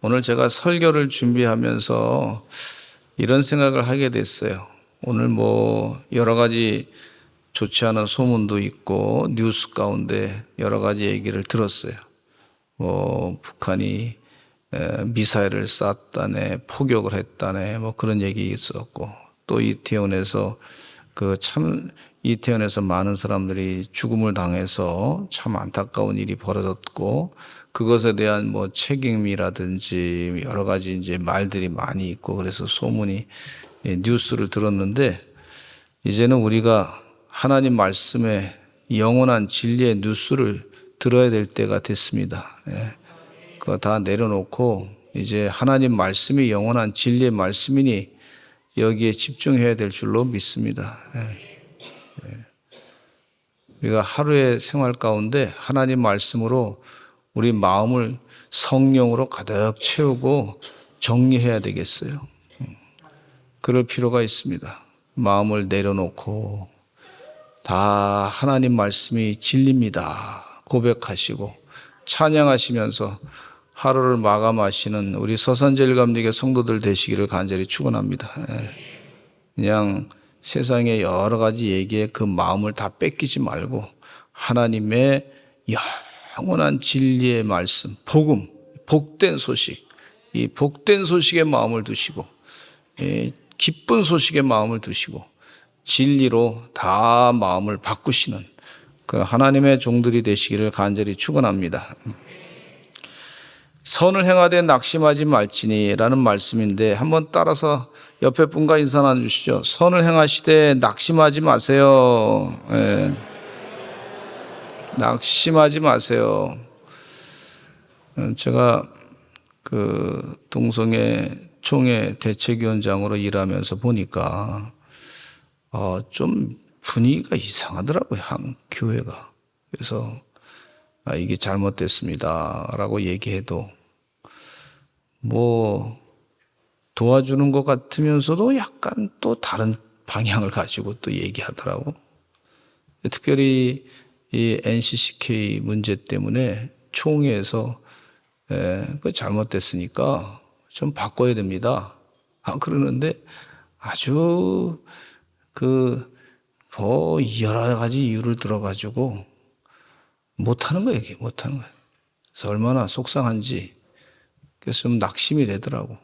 오늘 제가 설교를 준비하면서 이런 생각을 하게 됐어요. 오늘 여러 가지 좋지 않은 소문도 있고 뉴스 가운데 여러 가지 얘기를 들었어요. 북한이 미사일을 쐈다네, 포격을 했다네, 그런 얘기 있었고, 또 이태원에서 이태원에서 많은 사람들이 죽음을 당해서 참 안타까운 일이 벌어졌고, 그것에 대한 책임이라든지 여러 가지 이제 말들이 많이 있고, 그래서 소문이 뉴스를 들었는데, 이제는 우리가 하나님 말씀의 영원한 진리의 뉴스를 들어야 될 때가 됐습니다. 그거 다 내려놓고 이제 하나님 말씀이 영원한 진리의 말씀이니 여기에 집중해야 될 줄로 믿습니다. 우리가 하루의 생활 가운데 하나님 말씀으로 우리 마음을 성령으로 가득 채우고 정리해야 되겠어요. 그럴 필요가 있습니다. 마음을 내려놓고 다 하나님 말씀이 진리입니다 고백하시고 찬양하시면서 하루를 마감하시는 우리 서산제일감리교 성도들 되시기를 간절히 축원합니다. 그냥 세상의 여러 가지 얘기에 그 마음을 다 뺏기지 말고 하나님의 영원한 진리의 말씀, 복음, 복된 소식, 이 복된 소식에 마음을 두시고 기쁜 소식에 마음을 두시고 진리로 다 마음을 바꾸시는 그 하나님의 종들이 되시기를 간절히 축원합니다. 선을 행하되 낙심하지 말지니라는 말씀인데 한번 따라서 옆에 분과 인사 나누시죠. 선을 행하시되 낙심하지 마세요. 낙심하지 마세요. 제가 그 동성애 총회 대책위원장으로 일하면서 보니까 좀 분위기가 이상하더라고요. 한 교회가. 그래서 이게 잘못됐습니다 라고 얘기해도 도와주는 것 같으면서도 약간 또 다른 방향을 가지고 또 얘기하더라고. 특별히 이 NCCK 문제 때문에 총회에서 그 잘못됐으니까 좀 바꿔야 됩니다. 그러는데 아주 여러 가지 이유를 들어가지고 못하는 거예요, 이게 못하는 거예요. 그래서 얼마나 속상한지, 그래서 좀 낙심이 되더라고.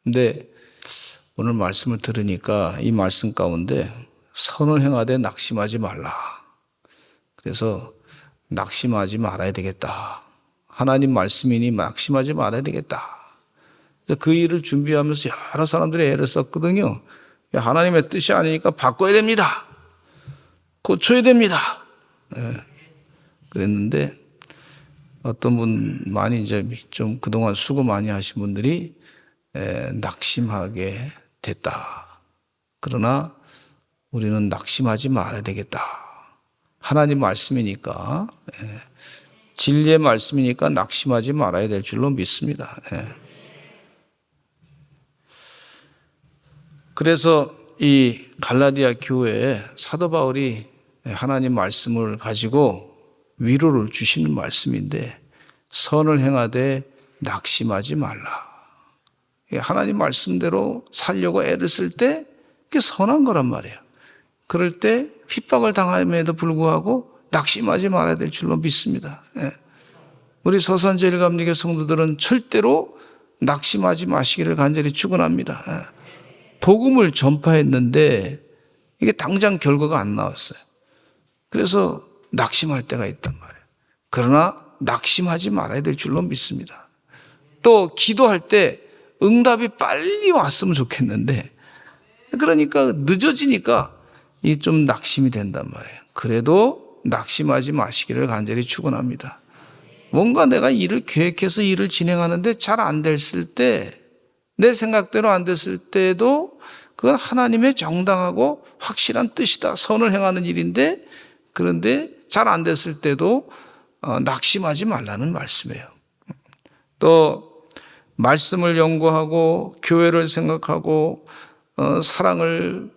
근데 오늘 말씀을 들으니까 이 말씀 가운데 선을 행하되 낙심하지 말라. 그래서 낙심하지 말아야 되겠다. 하나님 말씀이니 낙심하지 말아야 되겠다. 그래서 그 일을 준비하면서 여러 사람들이 애를 썼거든요. 하나님의 뜻이 아니니까 바꿔야 됩니다. 고쳐야 됩니다. 그랬는데 어떤 분 많이 이제 좀 그동안 수고 많이 하신 분들이 낙심하게 됐다. 그러나 우리는 낙심하지 말아야 되겠다. 하나님 말씀이니까 진리의 말씀이니까 낙심하지 말아야 될 줄로 믿습니다. 그래서 이 갈라디아 교회에 사도 바울이 하나님 말씀을 가지고 위로를 주시는 말씀인데 선을 행하되 낙심하지 말라. 하나님 말씀대로 살려고 애를 쓸 때 그게 선한 거란 말이에요. 그럴 때 핍박을 당함에도 불구하고 낙심하지 말아야 될 줄로 믿습니다. 우리 서산제일감리교 성도들은 절대로 낙심하지 마시기를 간절히 축원합니다. 복음을 전파했는데 이게 당장 결과가 안 나왔어요. 그래서 낙심할 때가 있단 말이에요. 그러나 낙심하지 말아야 될 줄로 믿습니다. 또 기도할 때 응답이 빨리 왔으면 좋겠는데 그러니까 늦어지니까 이 좀 낙심이 된단 말이에요. 그래도 낙심하지 마시기를 간절히 축원합니다. 뭔가 내가 일을 계획해서 일을 진행하는데 잘 안 됐을 때, 내 생각대로 안 됐을 때도 그건 하나님의 정당하고 확실한 뜻이다. 선을 행하는 일인데 그런데 잘 안 됐을 때도 낙심하지 말라는 말씀이에요. 또 말씀을 연구하고 교회를 생각하고 사랑을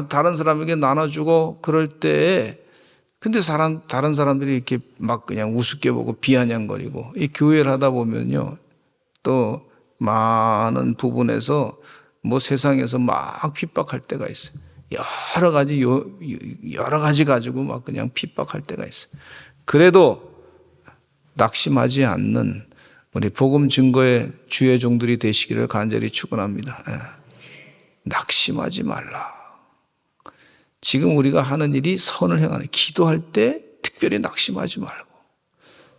다른 사람에게 나눠주고 그럴 때 근데 다른 사람들이 이렇게 막 그냥 우습게 보고 비아냥거리고, 이 교회를 하다 보면요, 또 많은 부분에서 뭐 세상에서 막 핍박할 때가 있어요. 여러 가지 가지고 막 그냥 핍박할 때가 있어요. 그래도 낙심하지 않는 우리 복음 증거의 주의 종들이 되시기를 간절히 축원합니다. 낙심하지 말라. 지금 우리가 하는 일이 선을 행하는, 기도할 때 특별히 낙심하지 말고,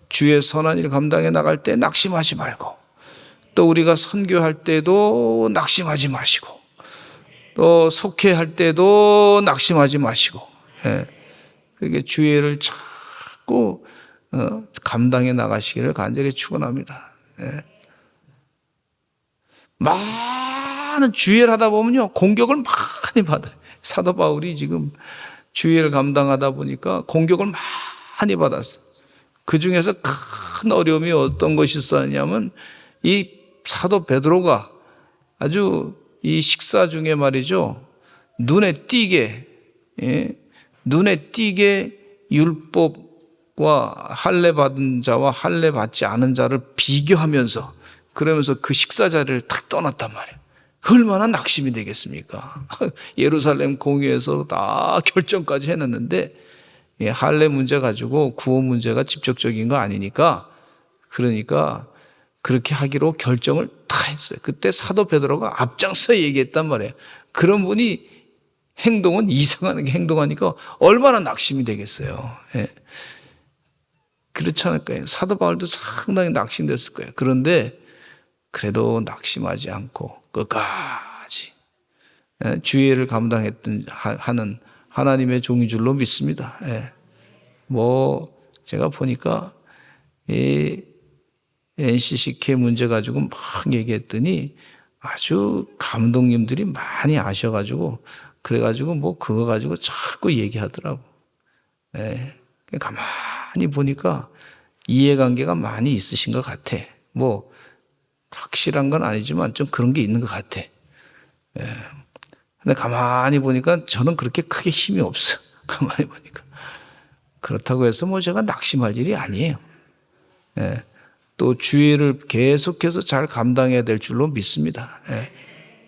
주의 선한 일 감당해 나갈 때 낙심하지 말고, 또 우리가 선교할 때도 낙심하지 마시고, 또 속회할 때도 낙심하지 마시고, 그게 주의 일을 자꾸 감당해 나가시기를 간절히 축원합니다. 많은 주의를 하다 보면요, 공격을 많이 받아요. 사도 바울이 지금 주의를 감당하다 보니까 공격을 많이 받았어요. 그 중에서 큰 어려움이 어떤 것이 있었냐면, 이 사도 베드로가 아주 이 식사 중에 말이죠, 눈에 띄게 율법과 할례 받은 자와 할례 받지 않은 자를 비교하면서, 그러면서 그 식사 자리를 탁 떠났단 말이에요. 얼마나 낙심이 되겠습니까? 예루살렘 공회에서 다 결정까지 해놨는데, 할례 문제 가지고 구원 문제가 직접적인 거 아니니까, 그러니까 그렇게 하기로 결정을 다 했어요. 그때 사도 베드로가 앞장서 얘기했단 말이에요. 그런 분이 행동은 이상하게 행동하니까 얼마나 낙심이 되겠어요. 그렇지 않을까요? 사도 바울도 상당히 낙심됐을 거예요. 그런데 그래도 낙심하지 않고 끝까지 주의를 하는 하나님의 종인 줄로 믿습니다. 뭐 제가 보니까 이 NCCK 문제 가지고 막 얘기했더니 아주 감독님들이 많이 아셔가지고, 그래가지고 뭐 그거 가지고 자꾸 얘기하더라고. 가만히 보니까 이해관계가 많이 있으신 것 같아. 뭐 확실한 건 아니지만 좀 그런 게 있는 것 같아. 근데 가만히 보니까 저는 그렇게 크게 힘이 없어. 가만히 보니까. 그렇다고 해서 뭐 제가 낙심할 일이 아니에요. 또 주의를 계속해서 잘 감당해야 될 줄로 믿습니다.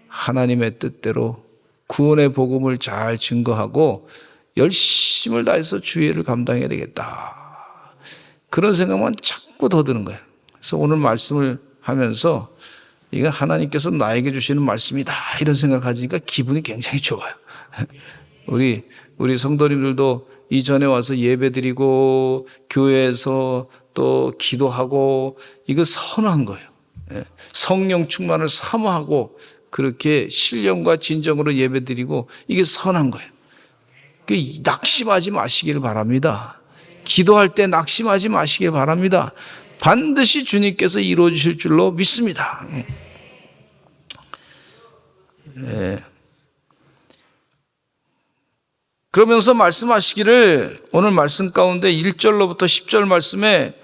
하나님의 뜻대로 구원의 복음을 잘 증거하고 열심을 다해서 주의를 감당해야 되겠다. 그런 생각만 자꾸 더 드는 거예요. 그래서 오늘 말씀을 하면서 이건 하나님께서 나에게 주시는 말씀이다, 이런 생각하니까 기분이 굉장히 좋아요. 우리 성도님들도 이전에 와서 예배드리고 교회에서 또 기도하고, 이거 선한 거예요. 성령 충만을 사모하고 그렇게 신령과 진정으로 예배드리고, 이게 선한 거예요. 낙심하지 마시길 바랍니다. 기도할 때 낙심하지 마시길 바랍니다. 반드시 주님께서 이루어 주실 줄로 믿습니다. 그러면서 말씀하시기를, 오늘 말씀 가운데 1절로부터 10절 말씀에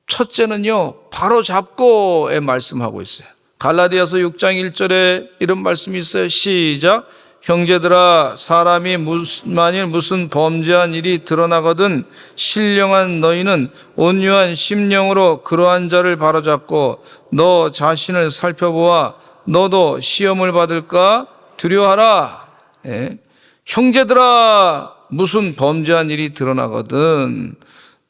첫째는요, 바로 잡고의 말씀하고 있어요. 갈라디아서 6장 1절에 이런 말씀이 있어요. 시작. 형제들아, 사람이 만일 무슨 범죄한 일이 드러나거든 신령한 너희는 온유한 심령으로 그러한 자를 바로잡고 너 자신을 살펴보아 너도 시험을 받을까 두려워하라. 형제들아, 무슨 범죄한 일이 드러나거든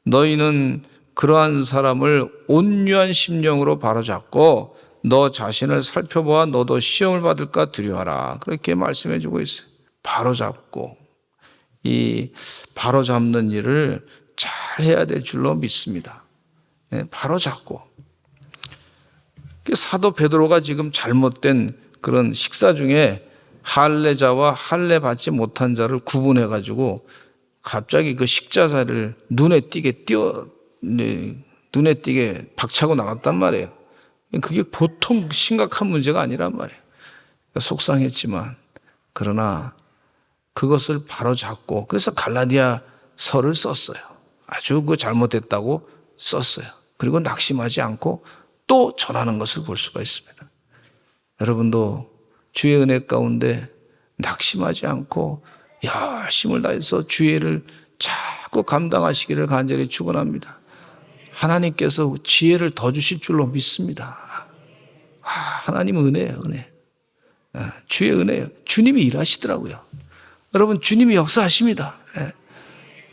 너희는 그러한 사람을 온유한 심령으로 바로잡고 너 자신을 살펴보아 너도 시험을 받을까 두려워하라. 그렇게 말씀해 주고 있어요. 바로잡고, 이 바로잡는 일을 잘 해야 될 줄로 믿습니다. 바로잡고. 사도 베드로가 지금 잘못된 그런 식사 중에 할례자와 할례 받지 못한 자를 구분해 가지고 갑자기 그 식자사를 눈에 띄게 박차고 나갔단 말이에요. 그게 보통 심각한 문제가 아니란 말이에요. 속상했지만, 그러나 그것을 바로잡고, 그래서 갈라디아서를 썼어요. 아주 그 잘못됐다고 썼어요. 그리고 낙심하지 않고 또 전하는 것을 볼 수가 있습니다. 여러분도 주의 은혜 가운데 낙심하지 않고 열심을 다해서 주의를 자꾸 꼭 감당하시기를 간절히 축원합니다. 하나님께서 지혜를 더 주실 줄로 믿습니다. 하나님 은혜예요, 은혜. 주의 은혜예요. 주님이 일하시더라고요. 여러분, 주님이 역사하십니다.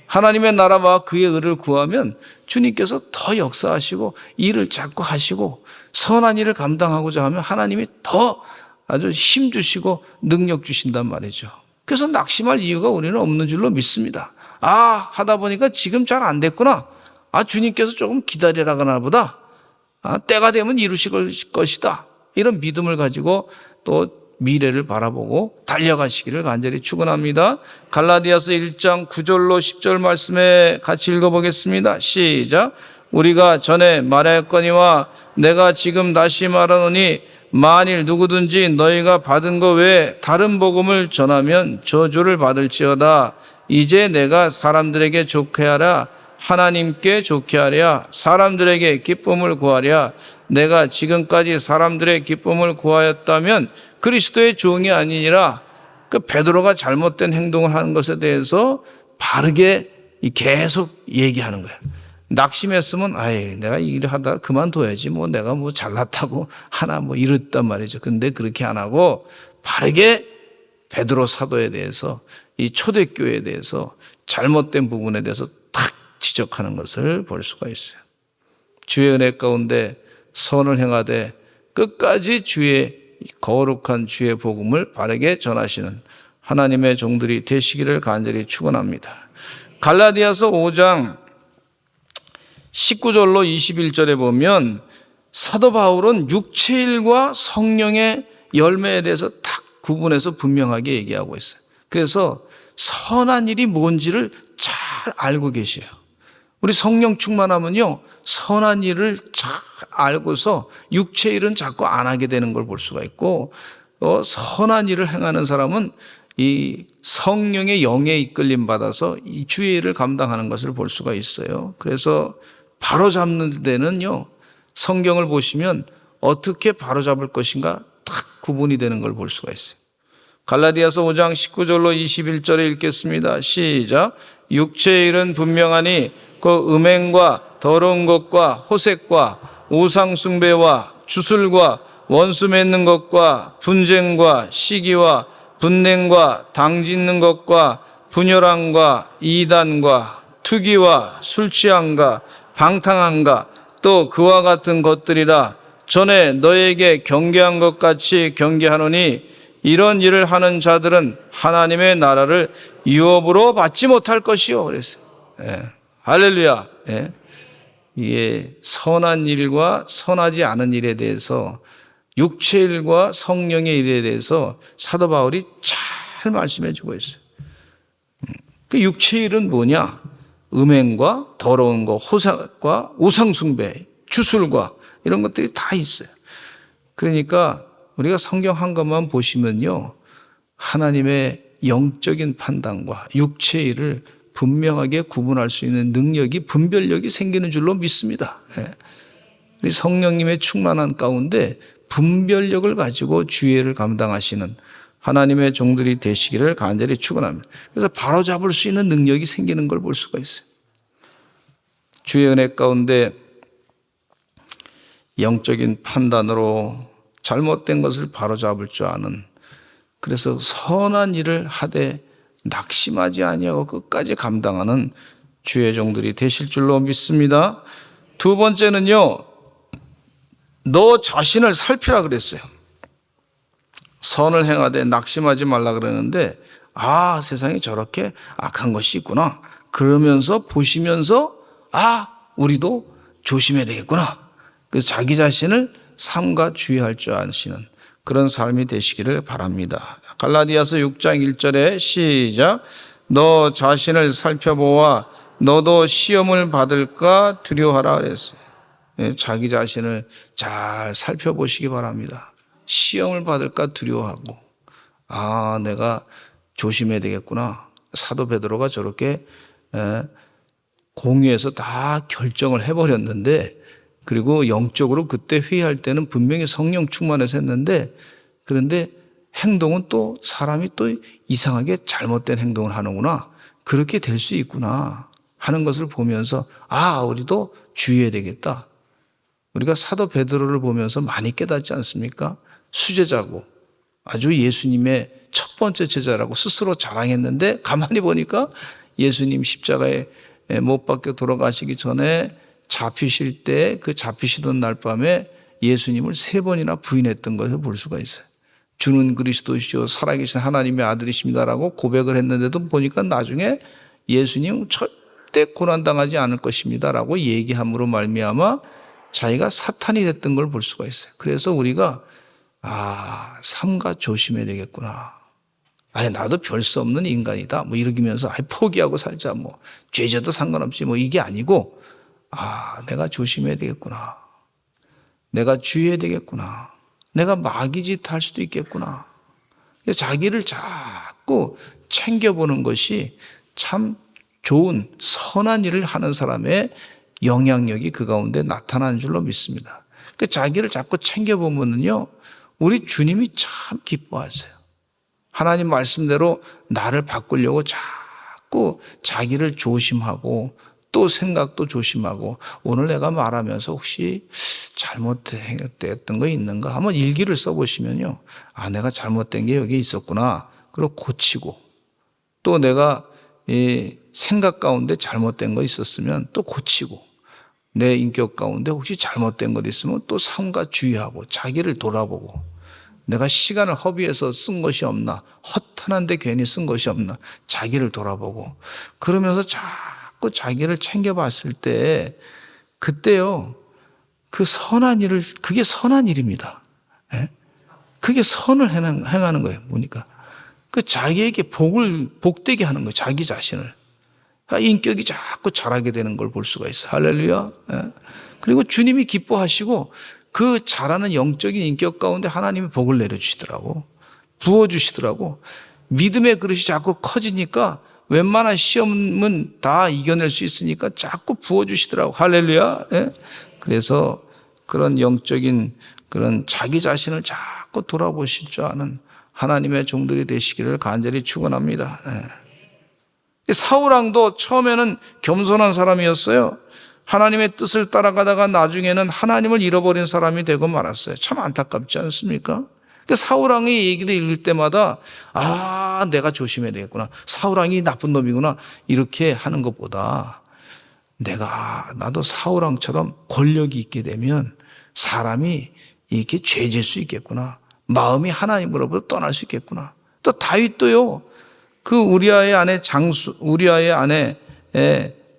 하나님의 나라와 그의 의를 구하면 주님께서 더 역사하시고 일을 자꾸 하시고 선한 일을 감당하고자 하면 하나님이 더 아주 힘 주시고 능력 주신단 말이죠. 그래서 낙심할 이유가 우리는 없는 줄로 믿습니다. 하다 보니까 지금 잘 안 됐구나. 주님께서 조금 기다리라 그러나 보다. 때가 되면 이루실 것이다. 이런 믿음을 가지고 또 미래를 바라보고 달려가시기를 간절히 축원합니다. 갈라디아서 1장 9절로 10절 말씀에 같이 읽어보겠습니다. 시작. 우리가 전에 말하였거니와 내가 지금 다시 말하노니 만일 누구든지 너희가 받은 것 외에 다른 복음을 전하면 저주를 받을지어다. 이제 내가 사람들에게 좋게 하라. 하나님께 좋게 하랴. 사람들에게 기쁨을 구하랴. 내가 지금까지 사람들의 기쁨을 구하였다면 그리스도의 종이 아니니라. 베드로가 잘못된 행동을 하는 것에 대해서 바르게 계속 얘기하는 거예요. 낙심했으면 내가 이 일을 하다가 그만둬야지 내가 잘났다고 하나 이랬단 말이죠. 근데 그렇게 안 하고 바르게 베드로 사도에 대해서 이 초대교회에 대해서 잘못된 부분에 대해서 탁 지적하는 것을 볼 수가 있어요. 주의 은혜 가운데 선을 행하되 끝까지 주의 거룩한 주의 복음을 바르게 전하시는 하나님의 종들이 되시기를 간절히 축원합니다. 갈라디아서 5장 19절로 21절에 보면 사도 바울은 육체일과 성령의 열매에 대해서 딱 구분해서 분명하게 얘기하고 있어요. 그래서 선한 일이 뭔지를 잘 알고 계셔요. 우리 성령 충만하면요, 선한 일을 잘 알고서 육체 일은 자꾸 안 하게 되는 걸 볼 수가 있고, 선한 일을 행하는 사람은 이 성령의 영에 이끌림 받아서 이 주의 일을 감당하는 것을 볼 수가 있어요. 그래서 바로 잡는 데는요, 성경을 보시면 어떻게 바로 잡을 것인가 딱 구분이 되는 걸 볼 수가 있어요. 갈라디아서 5장 19절로 21절에 읽겠습니다. 시작. 육체의 일은 분명하니 그 음행과 더러운 것과 호색과 우상숭배와 주술과 원수 맺는 것과 분쟁과 시기와 분냉과 당짓는 것과 분열함과 이단과 투기와 술취함과 방탕함과 또 그와 같은 것들이라. 전에 너에게 경계한 것 같이 경계하노니 이런 일을 하는 자들은 하나님의 나라를 유업으로 받지 못할 것이요. 그랬어요. 할렐루야. 이게 선한 일과 선하지 않은 일에 대해서, 육체 일과 성령의 일에 대해서 사도 바울이 잘 말씀해 주고 있어요. 그 육체 일은 뭐냐? 음행과 더러운 것, 호색과 우상숭배, 주술과 이런 것들이 다 있어요. 그러니까 우리가 성경 한 것만 보시면요, 하나님의 영적인 판단과 육체의 일을 분명하게 구분할 수 있는 능력이, 분별력이 생기는 줄로 믿습니다. 우리 성령님의 충만한 가운데 분별력을 가지고 주의를 감당하시는 하나님의 종들이 되시기를 간절히 축원합니다. 그래서 바로잡을 수 있는 능력이 생기는 걸 볼 수가 있어요. 주의 은혜 가운데 영적인 판단으로 잘못된 것을 바로잡을 줄 아는, 그래서 선한 일을 하되 낙심하지 아니하고 끝까지 감당하는 주의 종들이 되실 줄로 믿습니다. 두 번째는요, 너 자신을 살피라 그랬어요. 선을 행하되 낙심하지 말라 그러는데, 세상에 저렇게 악한 것이 있구나. 그러면서 보시면서 우리도 조심해야 되겠구나. 그래서 자기 자신을 삼가 주의할 줄 아시는 그런 삶이 되시기를 바랍니다. 갈라디아서 6장 1절에 시작. 너 자신을 살펴보아 너도 시험을 받을까 두려워하라 그랬어요. 자기 자신을 잘 살펴보시기 바랍니다. 시험을 받을까 두려워하고, 내가 조심해야 되겠구나. 사도 베드로가 저렇게 공의에서 다 결정을 해버렸는데, 그리고 영적으로 그때 회의할 때는 분명히 성령 충만해서 했는데, 그런데 행동은 또 사람이 또 이상하게 잘못된 행동을 하는구나. 그렇게 될 수 있구나 하는 것을 보면서 우리도 주의해야 되겠다. 우리가 사도 베드로를 보면서 많이 깨닫지 않습니까? 수제자고 아주 예수님의 첫 번째 제자라고 스스로 자랑했는데 가만히 보니까 예수님 십자가에 못 박혀 돌아가시기 전에 잡히실 때 그 잡히시던 날 밤에 예수님을 3번이나 부인했던 것을 볼 수가 있어요. 주는 그리스도시요 살아계신 하나님의 아들이십니다라고 고백을 했는데도 보니까 나중에 예수님 절대 고난당하지 않을 것입니다라고 얘기함으로 말미암아 자기가 사탄이 됐던 걸 볼 수가 있어요. 그래서 우리가 삼가 조심해야 되겠구나. 나도 별 수 없는 인간이다. 이러면서 포기하고 살자. 죄져도 상관없지. 이게 아니고 내가 조심해야 되겠구나. 내가 주의해야 되겠구나. 내가 마귀짓 할 수도 있겠구나. 자기를 자꾸 챙겨보는 것이 참 좋은 선한 일을 하는 사람의 영향력이 그 가운데 나타나는 줄로 믿습니다. 자기를 자꾸 챙겨보면요, 우리 주님이 참 기뻐하세요. 하나님 말씀대로 나를 바꾸려고 자꾸 자기를 조심하고 또 생각도 조심하고 오늘 내가 말하면서 혹시 잘못됐던 거 있는가 한번 일기를 써보시면요. 내가 잘못된 게 여기 있었구나. 그리고 고치고 또 내가 생각 가운데 잘못된 거 있었으면 또 고치고 내 인격 가운데 혹시 잘못된 것 있으면 또 삼가 주의하고 자기를 돌아보고 내가 시간을 허비해서 쓴 것이 없나 허탄한데 괜히 쓴 것이 없나 자기를 돌아보고 그러면서 자꾸 자기를 챙겨봤을 때 그때요 그 선한 일을 그게 선한 일입니다. 그게 선을 행하는 거예요. 보니까 그 자기에게 복되게 하는 거예요. 자기 자신을 인격이 자꾸 자라게 되는 걸 볼 수가 있어요. 할렐루야. 그리고 주님이 기뻐하시고 그 자라는 영적인 인격 가운데 하나님이 복을 내려주시더라고. 부어주시더라고. 믿음의 그릇이 자꾸 커지니까 웬만한 시험은 다 이겨낼 수 있으니까 자꾸 부어주시더라고. 할렐루야. 그래서 그런 영적인 그런 자기 자신을 자꾸 돌아보실 줄 아는 하나님의 종들이 되시기를 간절히 축원합니다. 사울왕도 처음에는 겸손한 사람이었어요. 하나님의 뜻을 따라가다가 나중에는 하나님을 잃어버린 사람이 되고 말았어요. 참 안타깝지 않습니까? 사울왕의 얘기를 읽을 때마다 내가 조심해야 되겠구나. 사울왕이 나쁜 놈이구나. 이렇게 하는 것보다 나도 사울왕처럼 권력이 있게 되면 사람이 이렇게 죄질 수 있겠구나. 마음이 하나님으로부터 떠날 수 있겠구나. 또 다윗도요. 그 우리아의 아내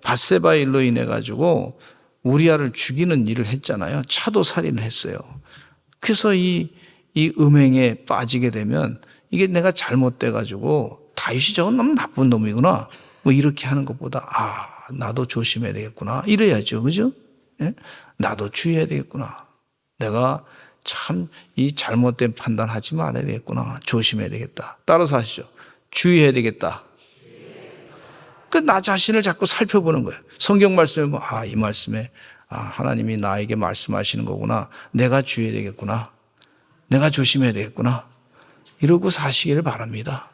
밧세바의 일로 인해 가지고 우리아를 죽이는 일을 했잖아요. 차도 살인을 했어요. 그래서 이 음행에 빠지게 되면 이게 내가 잘못돼 가지고 다윗이 저건 너무 나쁜 놈이구나. 이렇게 하는 것보다 나도 조심해야 되겠구나. 이래야죠. 그죠? 나도 주의해야 되겠구나. 내가 참 이 잘못된 판단하지 말아야 되겠구나. 조심해야 되겠다. 따라서 하시죠. 주의해야 되겠다. 나 자신을 자꾸 살펴보는 거예요. 성경 말씀에 이 말씀에 하나님이 나에게 말씀하시는 거구나. 내가 주의해야 되겠구나. 내가 조심해야 되겠구나. 이러고 사시기를 바랍니다.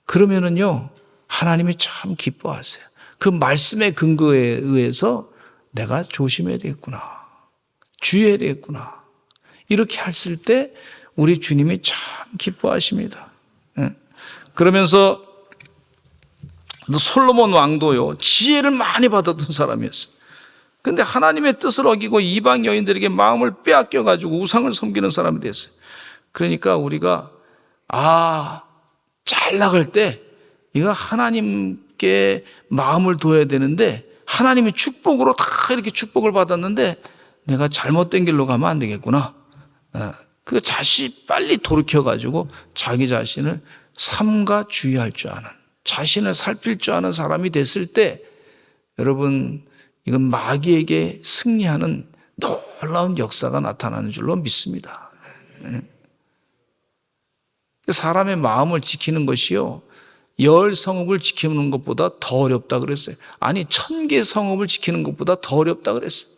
그러면은요, 하나님이 참 기뻐하세요. 그 말씀의 근거에 의해서 내가 조심해야 되겠구나. 주의해야 되겠구나. 이렇게 했을 때 우리 주님이 참 기뻐하십니다. 그러면서 솔로몬 왕도요, 지혜를 많이 받았던 사람이었어요. 근데 하나님의 뜻을 어기고 이방 여인들에게 마음을 빼앗겨가지고 우상을 섬기는 사람이 됐어요. 그러니까 우리가, 잘 나갈 때, 이거 하나님께 마음을 둬야 되는데, 하나님의 축복으로 다 이렇게 축복을 받았는데, 내가 잘못된 길로 가면 안 되겠구나. 빨리 돌이켜가지고 자기 자신을 삼가 주의할 줄 아는, 자신을 살필 줄 아는 사람이 됐을 때 여러분 이건 마귀에게 승리하는 놀라운 역사가 나타나는 줄로 믿습니다. 사람의 마음을 지키는 것이요 10성읍을 지키는 것보다 더 어렵다 그랬어요. 아니 1000개 성읍을 지키는 것보다 더 어렵다 그랬어요.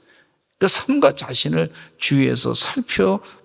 삼가 자신을 주위에서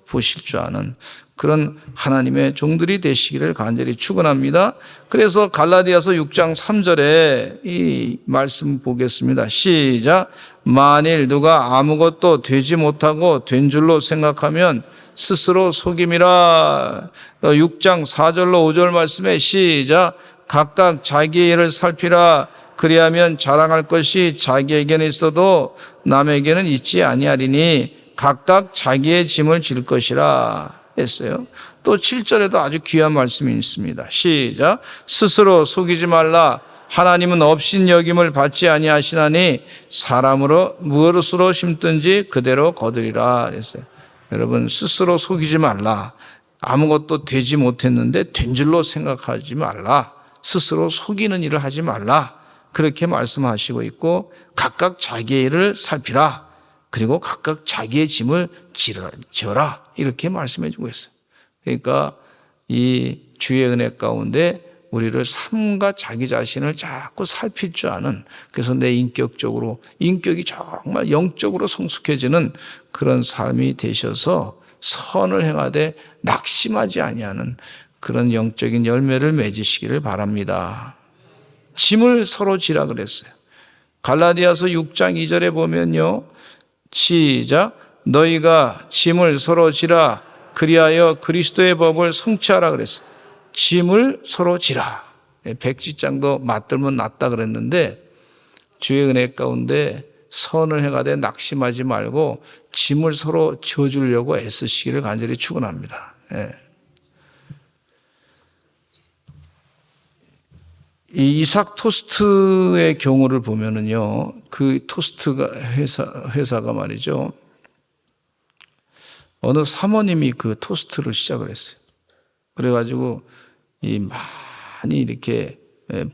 보실 줄 아는 그런 하나님의 종들이 되시기를 간절히 축원합니다. 그래서 갈라디아서 6장 3절에 이 말씀 보겠습니다. 시작. 만일 누가 아무것도 되지 못하고 된 줄로 생각하면 스스로 속임이라. 6장 4절로 5절 말씀에 시작. 각각 자기의 일을 살피라. 그리하면 자랑할 것이 자기에게는 있어도 남에게는 있지 아니하리니 각각 자기의 짐을 질 것이라 했어요. 또 7절에도 아주 귀한 말씀이 있습니다. 시작. 스스로 속이지 말라. 하나님은 업신여김을 받지 아니하시나니 사람으로 무엇으로 심든지 그대로 거두리라 했어요. 여러분, 스스로 속이지 말라. 아무것도 되지 못했는데 된 줄로 생각하지 말라. 스스로 속이는 일을 하지 말라. 그렇게 말씀하시고 있고, 각각 자기의 일을 살피라. 그리고 각각 자기의 짐을 지어라. 이렇게 말씀해 주고 있어요. 그러니까 이 주의 은혜 가운데 우리를 삶과 자기 자신을 자꾸 살필 줄 아는, 그래서 내 인격이 정말 영적으로 성숙해지는 그런 삶이 되셔서 선을 행하되 낙심하지 아니하는 그런 영적인 열매를 맺으시기를 바랍니다. 짐을 서로 지라 그랬어요. 갈라디아서 6장 2절에 보면요. 시작. 너희가 짐을 서로 지라. 그리하여 그리스도의 법을 성취하라 그랬어요. 짐을 서로 지라. 백지장도 맞들면 낫다 그랬는데 주의 은혜 가운데 선을 행하되 낙심하지 말고 짐을 서로 지어주려고 애쓰시기를 간절히 축원합니다. 이 이삭 토스트의 경우를 보면은요, 그 토스트가 회사가 말이죠, 어느 사모님이 그 토스트를 시작을 했어요. 그래가지고 많이 이렇게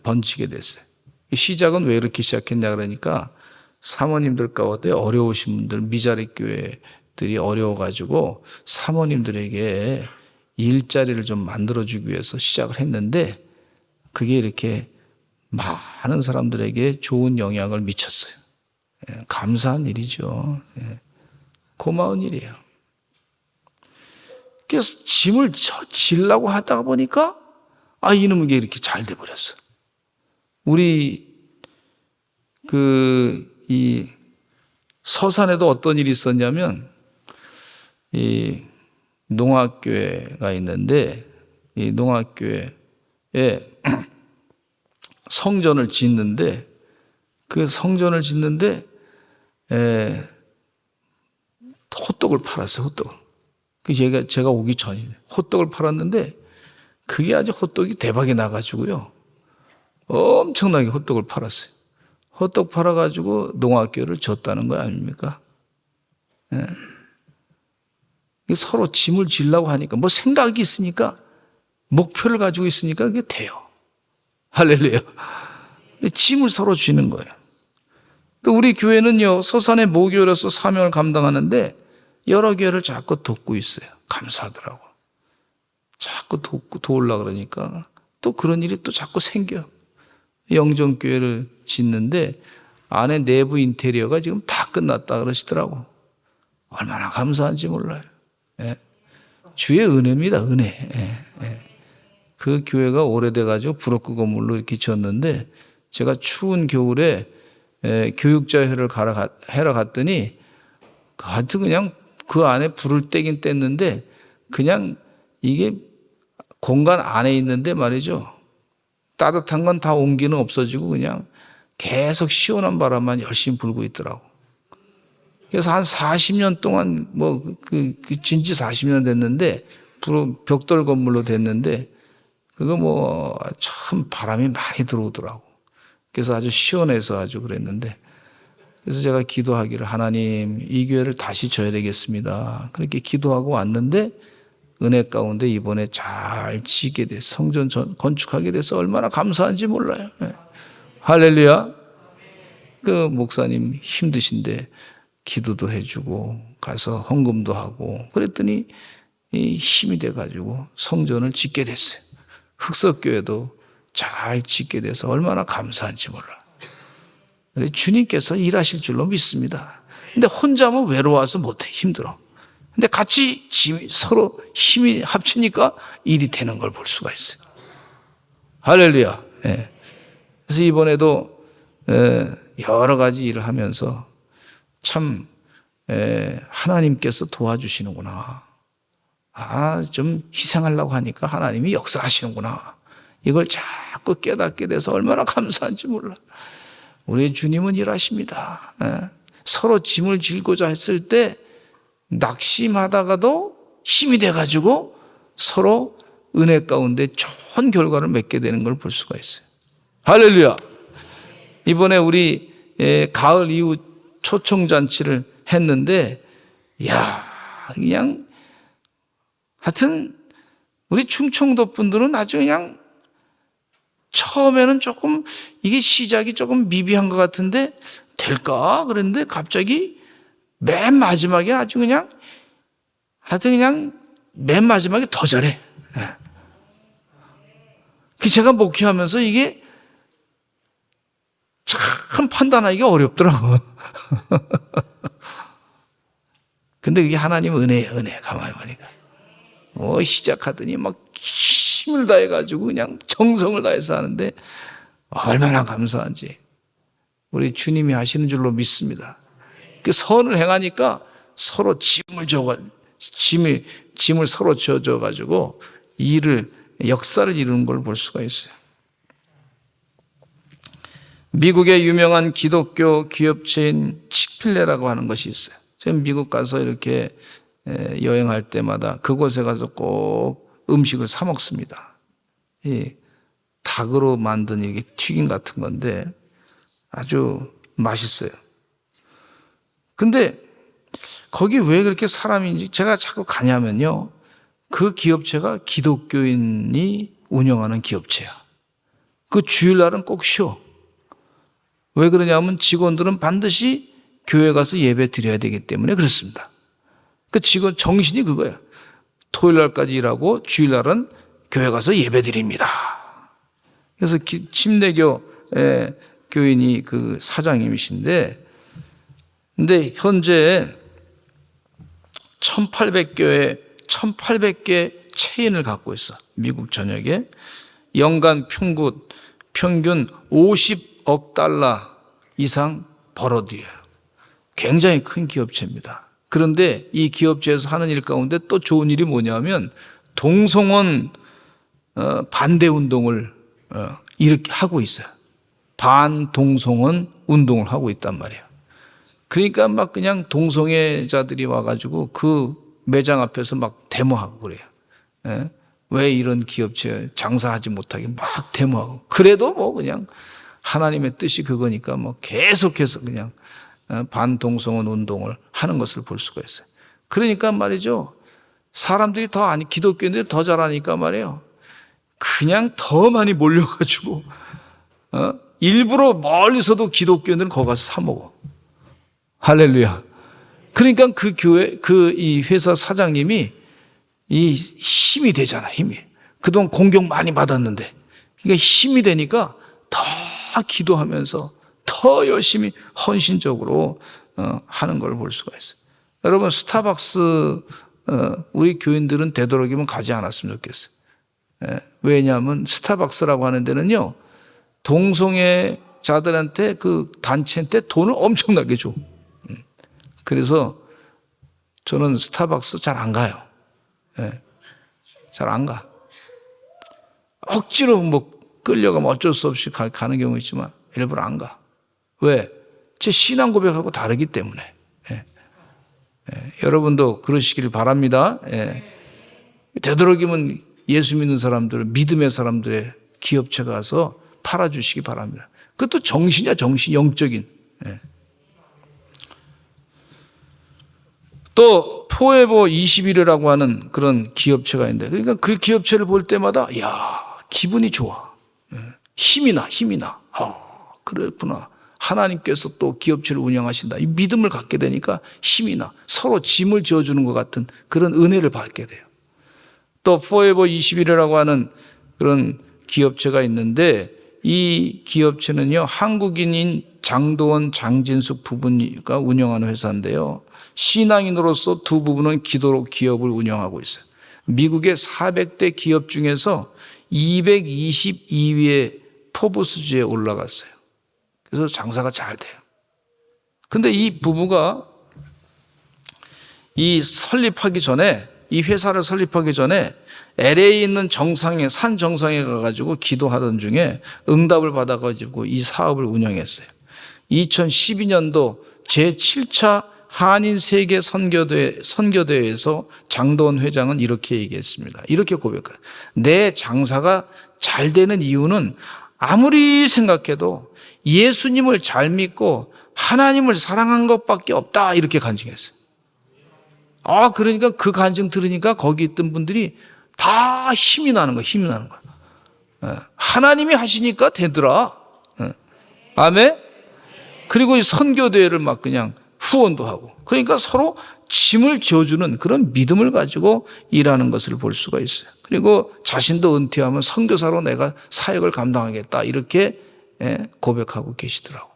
번지게 됐어요. 시작은 왜 이렇게 시작했냐 그러니까 사모님들 가운데 어려우신 분들, 미자리 교회들이 어려워가지고 사모님들에게 일자리를 좀 만들어주기 위해서 시작을 했는데 그게 이렇게 많은 사람들에게 좋은 영향을 미쳤어요. 감사한 일이죠. 고마운 일이에요. 그래서 짐을 지려고 하다가 보니까 이놈은 게 이렇게 잘 돼버렸어. 우리 이 서산에도 어떤 일이 있었냐면 이 농학교회가 있는데 이 농학교회에 성전을 짓는데 그 성전을 짓는데 호떡을 팔았어요. 호떡을. 제가 오기 전이네. 호떡을 팔았는데 그게 아주 호떡이 대박이 나가지고요. 엄청나게 호떡을 팔았어요. 호떡 팔아가지고 농학교를 줬다는 거 아닙니까? 서로 짐을 지려고 하니까 뭐 생각이 있으니까 목표를 가지고 있으니까 그게 돼요. 할렐루야. 짐을 서로 쥐는 거예요. 우리 교회는요, 서산의 모교로서 사명을 감당하는데 여러 교회를 자꾸 돕고 있어요. 감사하더라고. 자꾸 도우려고 그러니까 또 그런 일이 또 자꾸 생겨. 영정교회를 짓는데 안에 내부 인테리어가 지금 다 끝났다 그러시더라고. 얼마나 감사한지 몰라요. 주의 은혜입니다. 은혜. 그 교회가 오래돼가지고 브로크 건물로 이렇게 지었는데 제가 추운 겨울에 교육자회를 하러 갔더니 아주 그냥 그 안에 불을 떼긴 뗐는데 그냥 이게 공간 안에 있는데 말이죠. 따뜻한 건 다 온기는 없어지고 그냥 계속 시원한 바람만 열심히 불고 있더라고. 그래서 한 40년 동안 진지 40년 됐는데 벽돌 건물로 됐는데 그거 참 바람이 많이 들어오더라고. 그래서 아주 시원해서 아주 그랬는데 그래서 제가 기도하기를 하나님 이 교회를 다시 져야 되겠습니다. 그렇게 기도하고 왔는데 은혜 가운데 이번에 잘 지게 돼서 성전 건축하게 돼서 얼마나 감사한지 몰라요. 할렐루야. 그 목사님 힘드신데 기도도 해주고 가서 헌금도 하고 그랬더니 힘이 돼가지고 성전을 짓게 됐어요. 흑석교회도 잘 짓게 돼서 얼마나 감사한지 몰라요. 주님께서 일하실 줄로 믿습니다. 근데 혼자면 외로워서 못해. 힘들어. 근데 같이 서로 힘이 합치니까 일이 되는 걸 볼 수가 있어요. 할렐루야. 예. 그래서 이번에도 여러 가지 일을 하면서 참 하나님께서 도와주시는구나. 좀 희생하려고 하니까 하나님이 역사하시는구나. 이걸 자꾸 깨닫게 돼서 얼마나 감사한지 몰라. 우리 주님은 일하십니다. 서로 짐을 질고자 했을 때 낙심하다가도 힘이 돼가지고 서로 은혜 가운데 좋은 결과를 맺게 되는 걸 볼 수가 있어요. 할렐루야. 이번에 우리 가을 이후 초청잔치를 했는데 그냥 하여튼 우리 충청도 분들은 아주 그냥 처음에는 조금 이게 시작이 조금 미비한 것 같은데 될까? 그랬는데 갑자기 맨 마지막에 아주 그냥 하여튼 그냥 맨 마지막에 더 잘해. 그 제가 목회하면서 이게 참 판단하기가 어렵더라고. 근데 그게 하나님의 은혜예요, 은혜. 가만히 보니까. 시작하더니 막 힘을 다해가지고 그냥 정성을 다해서 하는데 얼마나 감사한지 우리 주님이 하시는 줄로 믿습니다. 그 선을 행하니까 서로 짐을 서로 져줘가지고 역사를 이루는 걸 볼 수가 있어요. 미국의 유명한 기독교 기업체인 칙필레라고 하는 것이 있어요. 저는 미국 가서 이렇게 여행할 때마다 그곳에 가서 꼭 음식을 사 먹습니다. 닭으로 만든 이게 튀김 같은 건데 아주 맛있어요. 근데 거기 왜 그렇게 사람인지 제가 자꾸 가냐면요. 그 기업체가 기독교인이 운영하는 기업체야. 그 주일날은 꼭 쉬어. 왜 그러냐면 직원들은 반드시 교회 가서 예배 드려야 되기 때문에 그렇습니다. 그 직원 정신이 그거야. 토요일날까지 일하고 주일날은 교회 가서 예배 드립니다. 그래서 침례교 교인이 그 사장님이신데 근데 현재 1800개 체인을 갖고 있어. 미국 전역에. 연간 평균 50억 달러 이상 벌어들여요. 굉장히 큰 기업체입니다. 그런데 이 기업체에서 하는 일 가운데 또 좋은 일이 뭐냐면 동성혼 반대 운동을 이렇게 하고 있어요. 반동성혼 운동을 하고 있단 말이에요. 그러니까 막 그냥 동성애자들이 와가지고 그 매장 앞에서 막 데모하고 그래요. 왜 이런 기업체 장사하지 못하게 막 데모하고. 그래도 뭐 그냥 하나님의 뜻이 그거니까 뭐 계속해서 그냥 반동성혼 운동을 하는 것을 볼 수가 있어요. 그러니까 말이죠. 사람들이 기독교인들이 더 잘하니까 말이에요. 그냥 더 많이 몰려가지고, 일부러 멀리서도 기독교인들은 거기 가서 사먹어. 할렐루야. 그러니까 이 회사 사장님이 이 힘이 되잖아, 힘이. 그동안 공격 많이 받았는데. 그러니까 힘이 되니까 더 기도하면서 더 열심히 헌신적으로 하는 걸 볼 수가 있어요. 여러분, 스타벅스, 우리 교인들은 되도록이면 가지 않았으면 좋겠어요. 왜냐하면 스타벅스라고 하는 데는요, 동성애자들한테 그 단체한테 돈을 엄청나게 줘. 그래서 저는 스타벅스 잘 안 가요. 잘 안 가. 억지로 뭐 끌려가면 어쩔 수 없이 가는 경우 있지만 일부러 안 가. 왜? 제 신앙 고백하고 다르기 때문에. 여러분도 그러시길 바랍니다. 되도록이면 예수 믿는 사람들, 믿음의 사람들의 기업체 가서 팔아주시기 바랍니다. 그것도 정신이야, 정신, 영적인. 또 포에버 21이라고 하는 그런 기업체가 있는데, 그러니까 그 기업체를 볼 때마다 기분이 좋아. 힘이 나. 그렇구나. 하나님께서 또 기업체를 운영하신다. 이 믿음을 갖게 되니까 힘이 나. 서로 짐을 지어주는 것 같은 그런 은혜를 받게 돼요. 또 포에버 21이라고 하는 그런 기업체가 있는데, 이 기업체는요, 한국인인 장도원, 장진숙 부부가 운영하는 회사인데요. 신앙인으로서 두 부부는 기도로 기업을 운영하고 있어요. 미국의 400대 기업 중에서 222위에 포브스지에 올라갔어요. 그래서 장사가 잘 돼요. 근데 이 부부가 이 회사를 설립하기 전에 LA에 있는 산 정상에 가가지고 기도하던 중에 응답을 받아가지고 이 사업을 운영했어요. 2012년도 제7차 한인 세계 선교대회에서 장도원 회장은 이렇게 얘기했습니다. 이렇게 고백해요. 내 장사가 잘 되는 이유는 아무리 생각해도 예수님을 잘 믿고 하나님을 사랑한 것밖에 없다, 이렇게 간증했어요. 그러니까 그 간증 들으니까 거기 있던 분들이 다 힘이 나는 거예요. 하나님이 하시니까 되더라. 아멘? 그리고 이 선교대회를 막 그냥 후원도 하고, 그러니까 서로 짐을 지어주는 그런 믿음을 가지고 일하는 것을 볼 수가 있어요. 그리고 자신도 은퇴하면 선교사로 내가 사역을 감당하겠다, 이렇게 고백하고 계시더라고.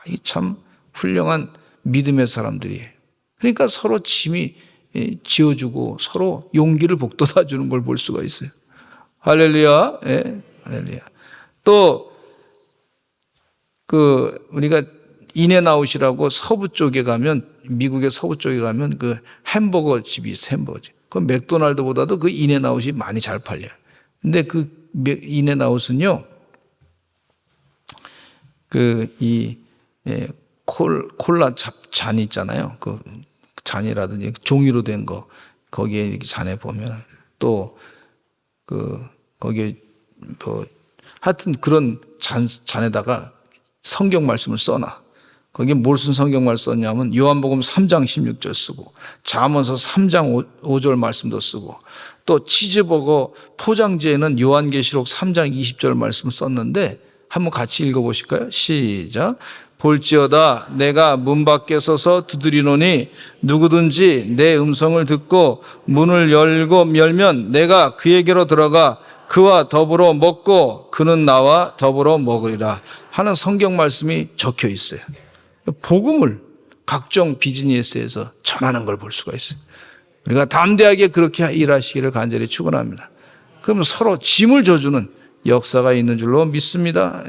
이 참 훌륭한 믿음의 사람들이에요. 그러니까 서로 짐이 지어주고 서로 용기를 북돋아 주는 걸 볼 수가 있어요. 할렐루야. 할렐루야. 또 우리가 인앤아웃이라고 서부 쪽에 가면, 미국의 서부 쪽에 가면 그 햄버거 집이 있어요. 햄버거 집. 그 맥도날드보다도 그 인앤아웃이 많이 잘 팔려요. 근데 그 인앤아웃은요, 콜라 잔 있잖아요. 그 잔이라든지 종이로 된 거, 거기에 잔에 보면 또 거기에 하여튼 그런 잔에다가 성경 말씀을 써놔. 거기에 뭘 쓴 성경 말씀 썼냐면 요한복음 3장 16절 쓰고, 잠언서 3장 5절 말씀도 쓰고, 또 치즈버거 포장지에는 요한계시록 3장 20절 말씀을 썼는데, 한번 같이 읽어보실까요? 시작. 볼지어다 내가 문 밖에 서서 두드리노니 누구든지 내 음성을 듣고 문을 열면 내가 그에게로 들어가 그와 더불어 먹고 그는 나와 더불어 먹으리라 하는 성경 말씀이 적혀 있어요. 복음을 각종 비즈니스에서 전하는 걸 볼 수가 있어요. 우리가 담대하게 그렇게 일하시기를 간절히 축원합니다. 그러면 서로 짐을 져주는 역사가 있는 줄로 믿습니다.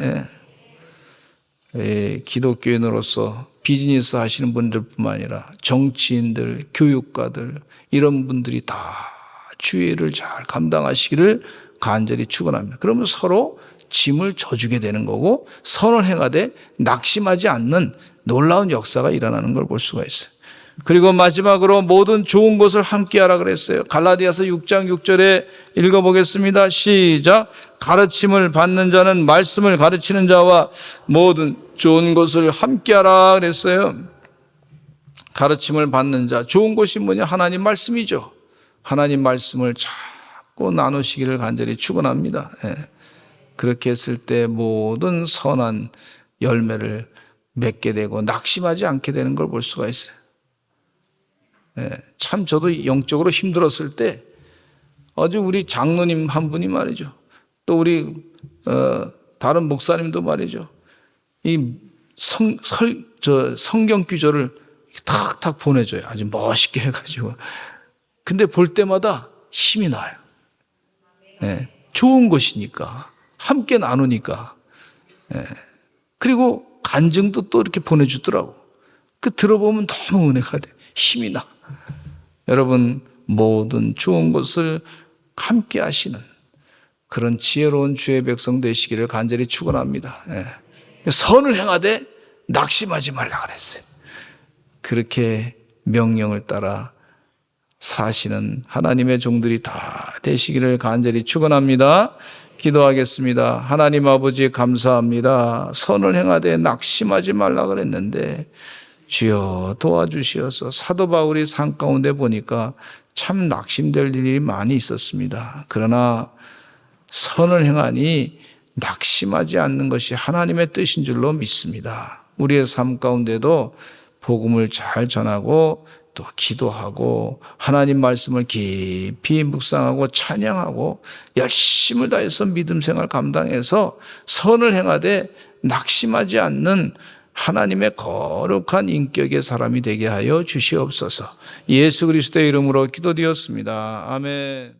기독교인으로서 비즈니스 하시는 분들뿐만 아니라 정치인들, 교육가들, 이런 분들이 다 주의를 잘 감당하시기를 간절히 축원합니다. 그러면 서로 짐을 져주게 되는 거고, 선을 행하되 낙심하지 않는 놀라운 역사가 일어나는 걸 볼 수가 있어요. 그리고 마지막으로 모든 좋은 것을 함께하라 그랬어요. 갈라디아서 6장 6절에 읽어보겠습니다. 시작. 가르침을 받는 자는 말씀을 가르치는 자와 모든 좋은 것을 함께하라 그랬어요. 가르침을 받는 자, 좋은 것이 뭐냐? 하나님 말씀이죠. 하나님 말씀을 자꾸 나누시기를 간절히 축원합니다. 그렇게 했을 때 모든 선한 열매를 맺게 되고 낙심하지 않게 되는 걸 볼 수가 있어요. 참 저도 영적으로 힘들었을 때 어제 우리 장로님 한 분이 말이죠, 또 우리 다른 목사님도 말이죠, 이 성경 규절을 탁탁 보내줘요. 아주 멋있게 해가지고. 근데 볼 때마다 힘이 나요. 좋은 것이니까, 함께 나누니까. 그리고 간증도 또 이렇게 보내주더라고. 들어보면 너무 은혜가 돼. 힘이 나. 여러분, 모든 좋은 것을 함께 하시는 그런 지혜로운 주의 백성 되시기를 간절히 축원합니다. 선을 행하되 낙심하지 말라 그랬어요. 그렇게 명령을 따라 사시는 하나님의 종들이 다 되시기를 간절히 축원합니다. 기도하겠습니다. 하나님 아버지 감사합니다. 선을 행하되 낙심하지 말라 그랬는데 주여 도와주시어서 사도 바울이 산 가운데 보니까 참 낙심될 일이 많이 있었습니다. 그러나 선을 행하니 낙심하지 않는 것이 하나님의 뜻인 줄로 믿습니다. 우리의 삶 가운데도 복음을 잘 전하고 또 기도하고 하나님 말씀을 깊이 묵상하고 찬양하고 열심을 다해서 믿음 생활 감당해서 선을 행하되 낙심하지 않는 하나님의 거룩한 인격의 사람이 되게 하여 주시옵소서. 예수 그리스도의 이름으로 기도드렸습니다. 아멘.